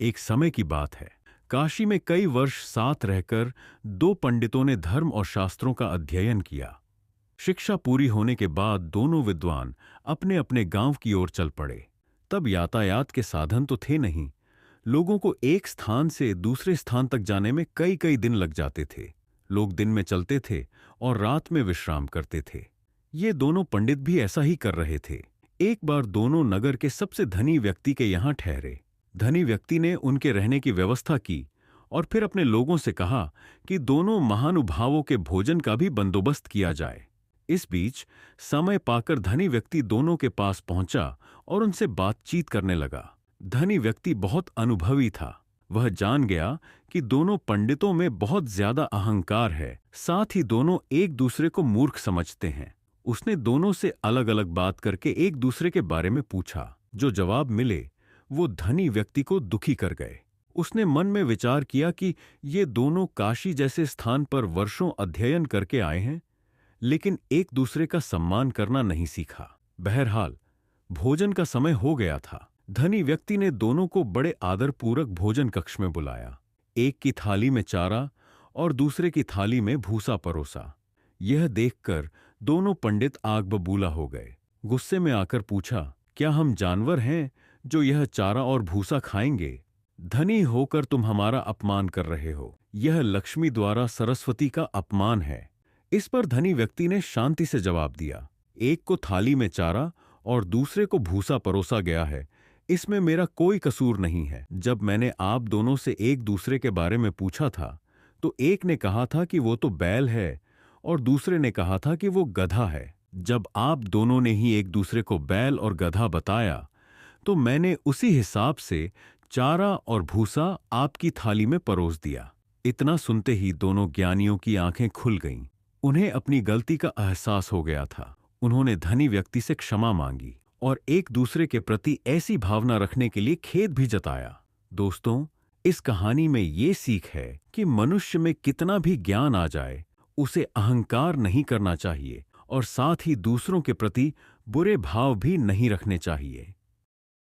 एक समय की बात है। काशी में कई वर्ष साथ रहकर दो पंडितों ने धर्म और शास्त्रों का अध्ययन किया। शिक्षा पूरी होने के बाद दोनों विद्वान अपने अपने गांव की ओर चल पड़े। तब यातायात के साधन तो थे नहीं। लोगों को एक स्थान से दूसरे स्थान तक जाने में कई कई दिन लग जाते थे। लोग दिन में चलते थे और रात में विश्राम करते थे। ये दोनों पंडित भी ऐसा ही कर रहे थे। एक बार दोनों नगर के सबसे धनी व्यक्ति के यहां ठहरे। धनी व्यक्ति ने उनके रहने की व्यवस्था की और फिर अपने लोगों से कहा कि दोनों महानुभावों के भोजन का भी बंदोबस्त किया जाए। इस बीच समय पाकर धनी व्यक्ति दोनों के पास पहुंचा और उनसे बातचीत करने लगा। धनी व्यक्ति बहुत अनुभवी था। वह जान गया कि दोनों पंडितों में बहुत ज्यादा अहंकार है, साथ ही दोनों एक दूसरे को मूर्ख समझते हैं। उसने दोनों से अलग अलग बात करके एक दूसरे के बारे में पूछा। जो जवाब मिले वो धनी व्यक्ति को दुखी कर गए। उसने मन में विचार किया कि ये दोनों काशी जैसे स्थान पर वर्षों अध्ययन करके आए हैं, लेकिन एक दूसरे का सम्मान करना नहीं सीखा। बहरहाल भोजन का समय हो गया था। धनी व्यक्ति ने दोनों को बड़े आदरपूर्वक भोजन कक्ष में बुलाया। एक की थाली में चारा और दूसरे की थाली में भूसा परोसा। यह देखकर दोनों पंडित आग बबूला हो गए। गुस्से में आकर पूछा, क्या हम जानवर हैं जो यह चारा और भूसा खाएंगे? धनी होकर तुम हमारा अपमान कर रहे हो। यह लक्ष्मी द्वारा सरस्वती का अपमान है। इस पर धनी व्यक्ति ने शांति से जवाब दिया, एक को थाली में चारा और दूसरे को भूसा परोसा गया है, इसमें मेरा कोई कसूर नहीं है। जब मैंने आप दोनों से एक दूसरे के बारे में पूछा था तो एक ने कहा था कि वो तो बैल है और दूसरे ने कहा था कि वो गधा है। जब आप दोनों ने ही एक दूसरे को बैल और गधा बताया तो मैंने उसी हिसाब से चारा और भूसा आपकी थाली में परोस दिया। इतना सुनते ही दोनों ज्ञानियों की आंखें खुल गईं। उन्हें अपनी गलती का एहसास हो गया था। उन्होंने धनी व्यक्ति से क्षमा मांगी और एक दूसरे के प्रति ऐसी भावना रखने के लिए खेद भी जताया। दोस्तों, इस कहानी में ये सीख है कि मनुष्य में कितना भी ज्ञान आ जाए, उसे अहंकार नहीं करना चाहिए और साथ ही दूसरों के प्रति बुरे भाव भी नहीं रखने चाहिए।